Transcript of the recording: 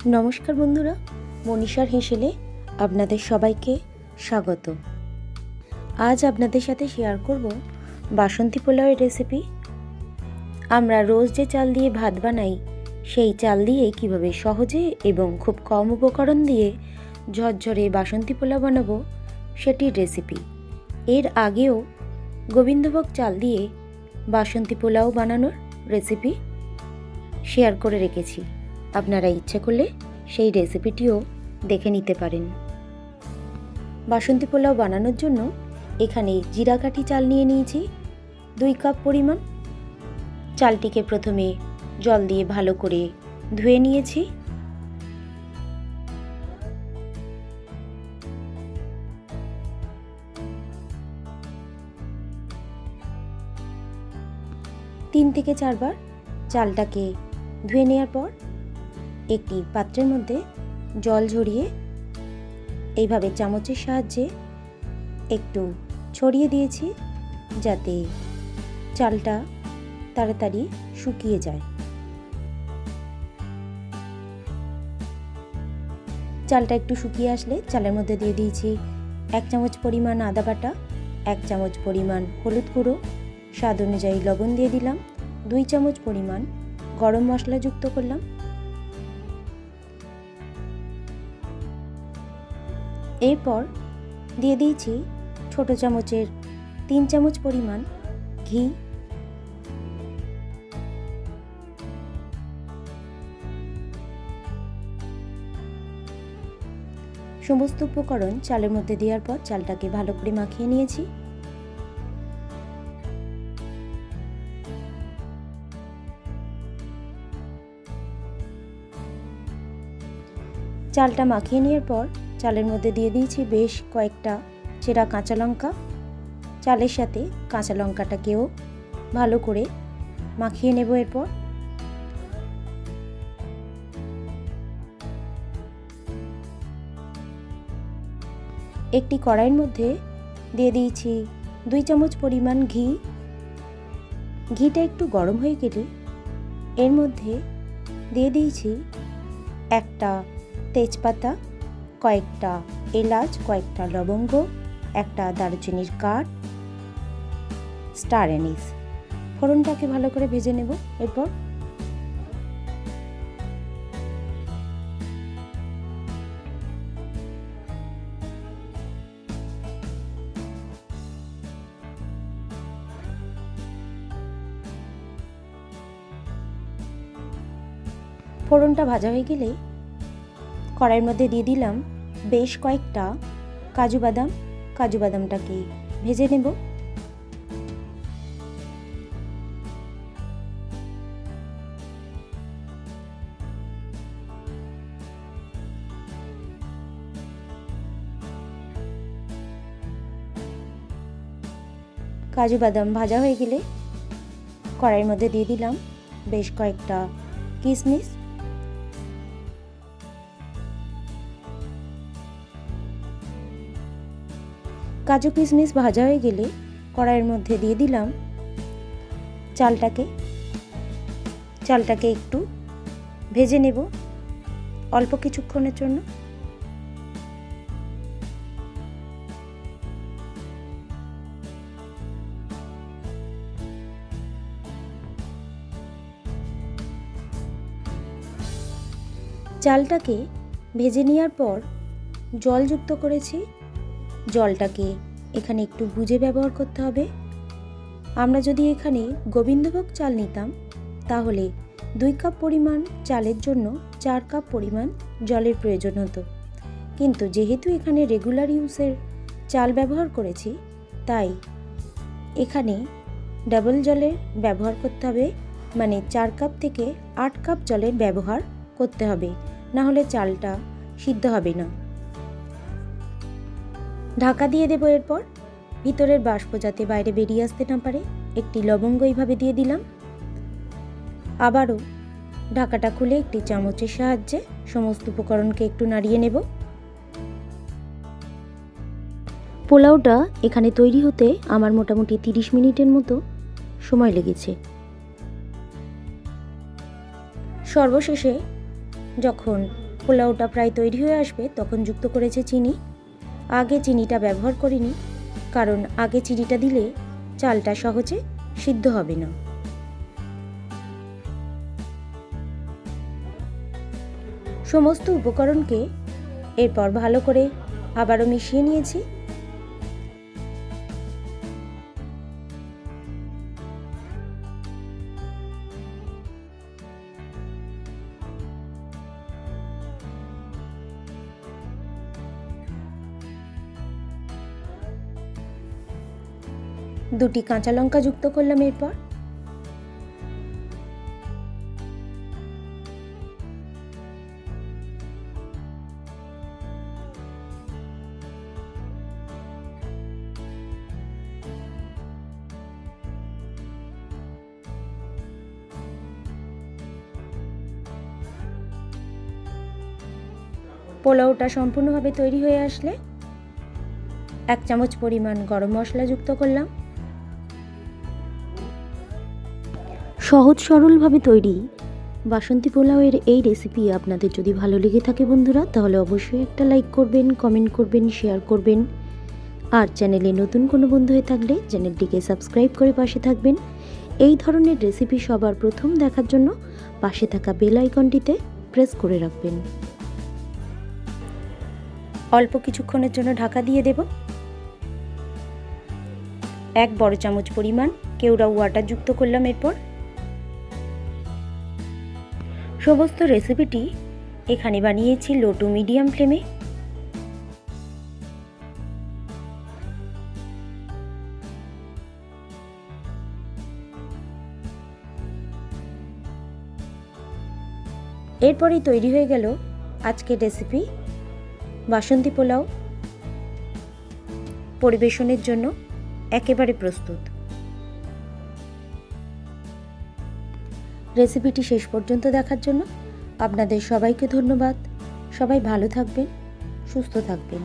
নমস্কার বন্ধুরা, মনীষার হেসেলে আপনাদের সবাইকে স্বাগত। আজ আপনাদের সাথে শেয়ার করব বাসন্তী পোলাওয়ের রেসিপি। আমরা রোজ যে চাল দিয়ে ভাত বানাই, সেই চাল দিয়ে কিভাবে সহজে এবং খুব কম উপকরণ দিয়ে ঝরঝরে বাসন্তী পোলাও বানাবো সেটির রেসিপি। এর আগেও গোবিন্দভোগ চাল দিয়ে বাসন্তী পোলাও বানানোর রেসিপি শেয়ার করে রেখেছি। আপনারা ইচ্ছে করলে সেই রেসিপিটিও দেখে নিতে পারেন। বাসন্তী পোলাও বানানোর জন্য এখানে জিরাকাঠি চাল নিয়ে নিয়েছি 2 কাপ পরিমাণ। চালটিকে প্রথমে জল দিয়ে ভালো করে ধুয়ে নিয়েছি। তিন থেকে চারবার চালটাকে ধুয়ে নেওয়ার পর একটি পাত্রের মধ্যে জল ঝরিয়ে এইভাবে চামচের সাহায্যে একটু ছড়িয়ে দিয়েছি, যাতে চালটা তাড়াতাড়ি শুকিয়ে যায়। চালটা একটু শুকিয়ে আসলে চালের মধ্যে দিয়ে দিয়েছি 1 চামচ পরিমাণ আদা বাটা, 1 চামচ পরিমাণ হলুদ গুঁড়ো, স্বাদ অনুযায়ী লবণ দিয়ে দিলাম, 2 চামচ পরিমাণ গরম মশলা যুক্ত করলাম। এরপর দিয়ে দিয়েছি ছোট চামচের 3 চামচ পরিমাণ ঘি। সমস্ত উপকরণ চালের মধ্যে দেওয়ার পর চালটাকে ভালো করে মাখিয়ে নিয়েছি। চালটা মাখিয়ে নেওয়ার পর চালের মধ্যে দিয়ে দিয়েছি বেশ কয়েকটা চেরা কাঁচা লঙ্কা। চালের সাথে কাঁচা লঙ্কাটাকেও ভালো করে মাখিয়ে নেব। এরপর একটি কড়াইয়ের মধ্যে দিয়ে দিয়েছি 2 চামচ পরিমাণ ঘি। ঘিটা একটু গরম হয়ে গেলে এর মধ্যে দিয়ে দিয়েছি একটা তেজপাতা, কয়েকটা এলাচ, কয়েকটা লবঙ্গ, একটা দারুচিনির কাঠ, স্টার অ্যানিস। ফোড়নটাকে ভালো করে ভেজে নেব। এরপর ফোড়নটা ভাজা হয়ে গেলে কড়াইয়ের মধ্যে দিয়ে দিলাম বেশ কয়েকটা কাজু বাদাম। কাজু বাদামটাকে ভেজে নেব। কাজু বাদাম ভাজা হয়ে গেলে কড়াইয়ের মধ্যে দিয়ে দিলাম বেশ কয়েকটা কিশমিশ। কাজু কিশমিশ ভাজা হয়ে গেলে কড়াইয়ের মধ্যে দিয়ে দিলাম চালটাকে একটু ভেজে নেব অল্প কিছুক্ষণের জন্য। চালটাকে ভেজে নেওয়ার পর জল যুক্ত করেছি। জলটাকে এখানে একটু বুঝে ব্যবহার করতে হবে। আমরা যদি এখানে গোবিন্দভোগ চাল নিতাম তাহলে 2 কাপ পরিমাণ চালের জন্য 4 কাপ পরিমাণ জলের প্রয়োজন হতো, কিন্তু যেহেতু এখানে রেগুলার ইউজের চাল ব্যবহার করেছি তাই এখানে ডাবল জলের ব্যবহার করতে হবে, মানে 4 কাপ থেকে 8 কাপ জলের ব্যবহার করতে হবে, না হলে চালটা সিদ্ধ হবে না। ঢাকা দিয়ে দেব। এরপর ভিতরের বাষ্প যাতে বাইরে বেরিয়ে আসতে না পারে একটি লবঙ্গ এইভাবে দিয়ে দিলাম। আবারও ঢাকাটা খুলে একটি চামচের সাহায্যে সমস্ত উপকরণকে একটু নাড়িয়ে নেব। পোলাওটা এখানে তৈরি হতে আমার মোটামুটি 30 মিনিটের মতো সময় লেগেছে। সর্বশেষে যখন পোলাওটা প্রায় তৈরি হয়ে আসবে তখন যুক্ত করেছে চিনি। আগে চিনিটা ব্যবহার করিনি, কারণ আগে চিনিটা দিলে চালটা সহজে সিদ্ধ হবে না। সমস্ত উপকরণকে এরপর ভালো করে আবারও মিশিয়ে নিয়েছি। দুটি কাঁচা লঙ্কা যুক্ত করলাম। এরপর পোলাওটা সম্পূর্ণভাবে তৈরি হয়ে আসলে 1 চামচ পরিমাণ গরম মশলা যুক্ত করলাম। সহজ সরলভাবে তৈরি বাসন্তী পোলাওয়ের এই রেসিপি আপনাদের যদি ভালো লেগে থাকে বন্ধুরা, তাহলে অবশ্যই একটা লাইক করবেন, কমেন্ট করবেন, শেয়ার করবেন। আর চ্যানেলে নতুন কোনো বন্ধু হয়ে থাকলে চ্যানেলটিকে সাবস্ক্রাইব করে পাশে থাকবেন। এই ধরনের রেসিপি সবার প্রথম দেখার জন্য পাশে থাকা বেল আইকনটিতে প্রেস করে রাখবেন। অল্প কিছুক্ষণের জন্য ঢাকা দিয়ে দেব। 1 বড় চামচ পরিমাণ কেওড়া ওয়াটার যুক্ত করলাম। এরপর সমস্ত রেসিপিটি এখানে বানিয়েছি লো টু মিডিয়াম ফ্লেমে। এরপরই তৈরি হয়ে গেল আজকের রেসিপি বাসন্তী পোলাও। পরিবেশনের জন্য একেবারে প্রস্তুত। রেসিপিটি শেষ পর্যন্ত দেখার জন্য আপনাদের সবাইকে ধন্যবাদ। সবাই ভালো থাকবেন, সুস্থ থাকবেন।